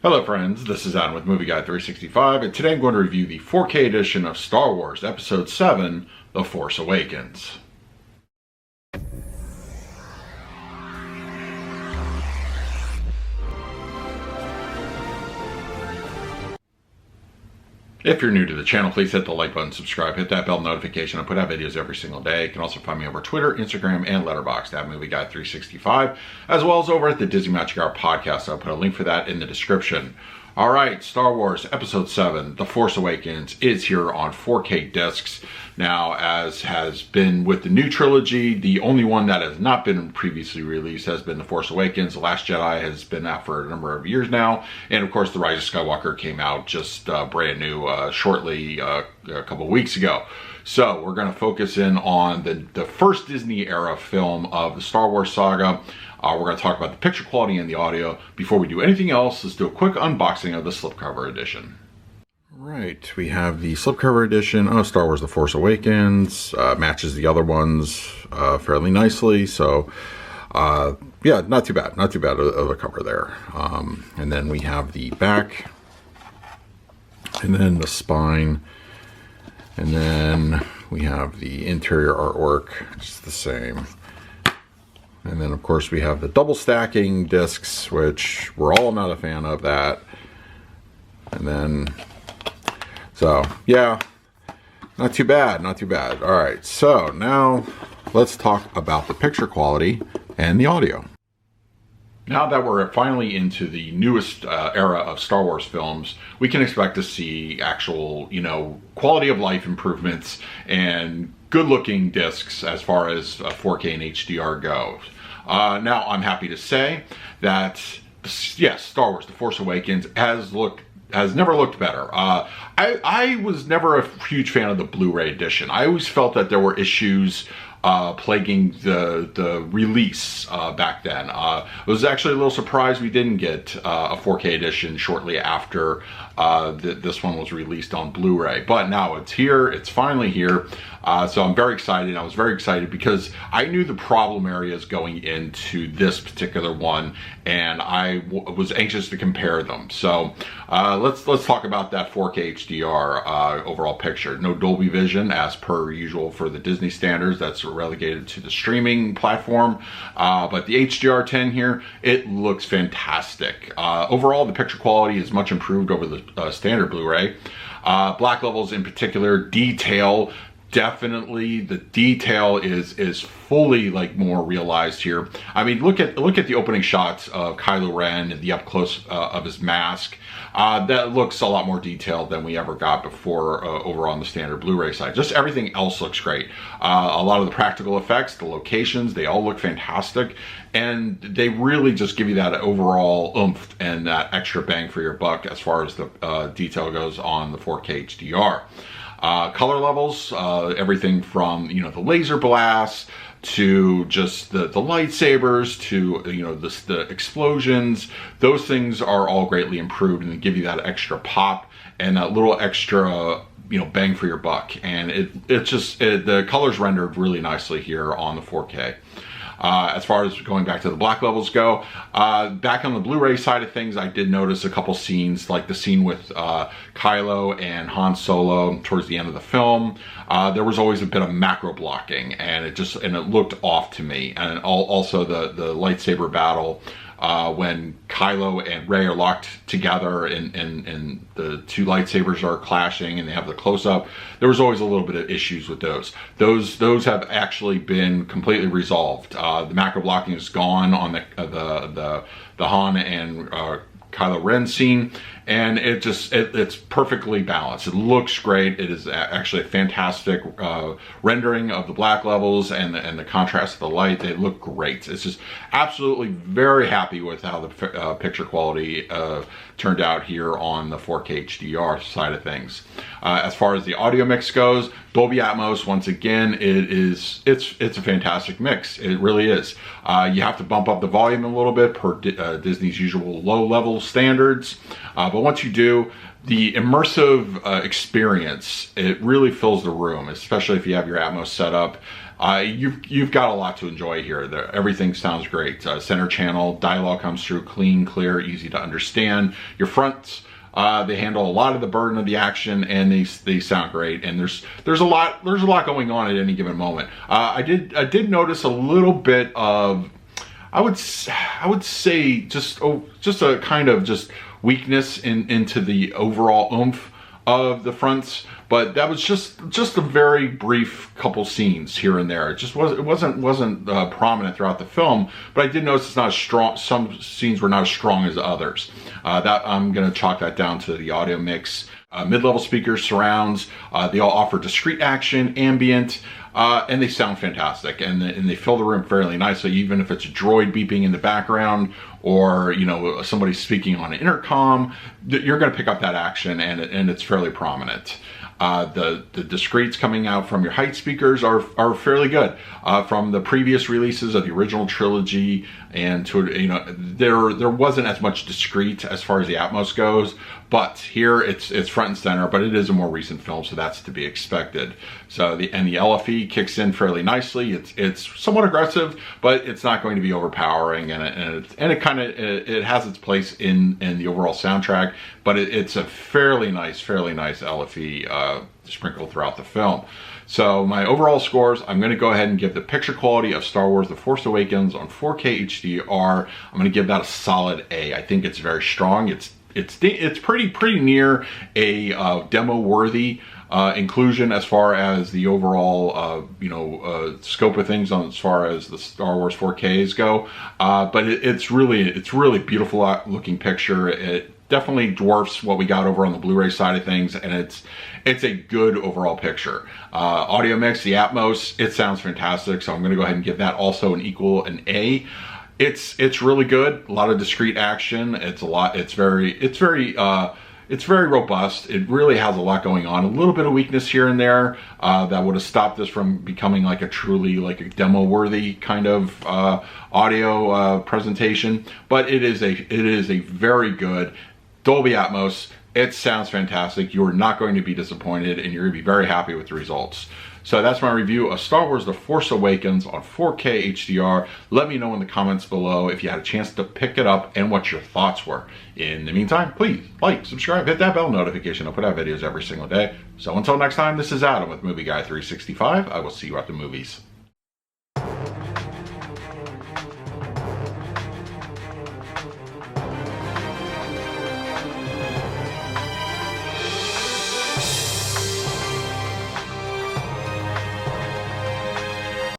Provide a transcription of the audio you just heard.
Hello friends, this is Adam with Movie Guide 365, and today I'm going to review the 4K edition of Star Wars Episode 7, The Force Awakens. If you're new to the channel, please hit the like button, subscribe, hit that bell notification. I put out videos every single day. You can also find me over Twitter, Instagram, and Letterboxd at Movie Guide 365, as well as over at the Disney Magic Hour podcast. I'll put a link for that in the description. All right, Star Wars Episode 7, The Force Awakens, is here on 4K discs. Now, as has been with the new trilogy, the only one that has not been previously released has been The Force Awakens. The Last Jedi has been out for a number of years now. And of course, The Rise of Skywalker came out just brand new shortly a couple of weeks ago. So we're going to focus in on the first Disney era film of the Star Wars saga. We're going to talk about the picture quality and the audio. Before we do anything else, let's do a quick unboxing of the Slipcover Edition. Right, we have the Slipcover Edition of Star Wars The Force Awakens. Matches the other ones fairly nicely. So, yeah, not too bad. Not too bad of a cover there. And then we have the back. And then the spine. And then we have the interior artwork. It's the same. And then, of course, we have the double stacking discs, which we're all not a fan of that. And then, so, yeah, not too bad, not too bad. All right, so now let's talk about the picture quality and the audio. Now that we're finally into the newest era of Star Wars films, we can expect to see actual, quality of life improvements and good-looking discs as far as 4K and HDR goes. Now, I'm happy to say that, yes, Star Wars: The Force Awakens has never looked better. I was never a huge fan of the Blu Ray edition. I always felt that there were issues plaguing the release back then. I was actually a little surprised we didn't get a 4K edition shortly after this one was released on Blu Ray. But now it's here, it's finally here. So I'm very excited. I was very excited because I knew the problem areas going into this particular one, and I was anxious to compare them. So let's talk about that 4K HDR overall picture. No Dolby Vision as per usual for the Disney standards. That's relegated to the streaming platform. But the HDR10 here, it looks fantastic. Overall, the picture quality is much improved over the standard Blu-ray. Black levels in particular, detail. Definitely the detail is fully more realized here. I mean, look at the opening shots of Kylo Ren and the up close of his mask. That looks a lot more detailed than we ever got before over on the standard Blu-ray side. Just everything else looks great. A lot of the practical effects, the locations, they all look fantastic, and they really just give you that overall oomph and that extra bang for your buck as far as the detail goes on the 4K HDR. Color levels, everything from, the laser blasts to just the lightsabers to, the explosions. Those things are all greatly improved and give you that extra pop and that little extra, bang for your buck. And the colors rendered really nicely here on the 4K. As far as going back to the black levels go, back on the Blu-ray side of things, I did notice a couple scenes, like the scene with Kylo and Han Solo towards the end of the film. There was always a bit of macro blocking, and it looked off to me. And also the lightsaber battle when Kylo and Rey are locked together and the two lightsabers are clashing and they have the close-up. There was always a little bit of issues with those. Those have actually been completely resolved. The macro blocking is gone on the Han and Kylo Ren scene, and it's perfectly balanced. It looks great. It is actually a fantastic rendering of the black levels and the contrast of the light. They look great. It's just absolutely very happy with how the picture quality turned out here on the 4K HDR side of things. As far as the audio mix goes, Dolby Atmos, once again, it's a fantastic mix. It really is. You have to bump up the volume a little bit per Disney's usual low level standards, But once you do, the immersive experience, it really fills the room, especially if you have your Atmos set up. You've got a lot to enjoy here. Everything sounds great. Center channel, dialogue comes through clean, clear, easy to understand. Your fronts, they handle a lot of the burden of the action, and they sound great. And there's a lot going on at any given moment. I did notice a little bit of, I would say just a kind of just weakness into the overall oomph of the fronts, but that was just a very brief couple scenes here and there. It wasn't prominent throughout the film, but I did notice it's not as strong. Some scenes were not as strong as others. That I'm going to chalk that down to the audio mix. Mid-level speakers, surrounds, they all offer discrete action, ambient, and they sound fantastic, and they fill the room fairly nicely, even if it's a droid beeping in the background, or somebody speaking on an intercom. You're going to pick up that action, and it's fairly prominent. The discretes coming out from your height speakers are fairly good. From the previous releases of the original trilogy, and there wasn't as much discrete as far as the Atmos goes, but here it's front and center. But it is a more recent film, so that's to be expected. So the LFE kicks in fairly nicely. It's somewhat aggressive, but it's not going to be overpowering, and it has its place in the overall soundtrack. But it's a fairly nice LFE sprinkled throughout the film. So my overall scores, I'm going to go ahead and give the picture quality of Star Wars: The Force Awakens on 4K HDR. I'm going to give that a solid A. I think it's very strong. It's pretty near a demo-worthy inclusion as far as the overall scope of things on as far as the Star Wars 4Ks go. But it's really beautiful looking picture. It definitely dwarfs what we got over on the Blu Ray side of things, and it's a good overall picture. Audio mix, the Atmos, it sounds fantastic, so I'm going to go ahead and give that also an A. It's really good. A lot of discrete action. It's very robust. It really has a lot going on. A little bit of weakness here and there that would have stopped this from becoming like a truly like a demo worthy kind of audio presentation. But it is a very good Dolby Atmos. It sounds fantastic. You're not going to be disappointed, and you're going to be very happy with the results. So that's my review of Star Wars: The Force Awakens on 4K HDR. Let me know in the comments below if you had a chance to pick it up and what your thoughts were. In the meantime, please like, subscribe, hit that bell notification. I'll put out videos every single day. So until next time, this is Adam with Movie Guy 365. I will see you at the movies.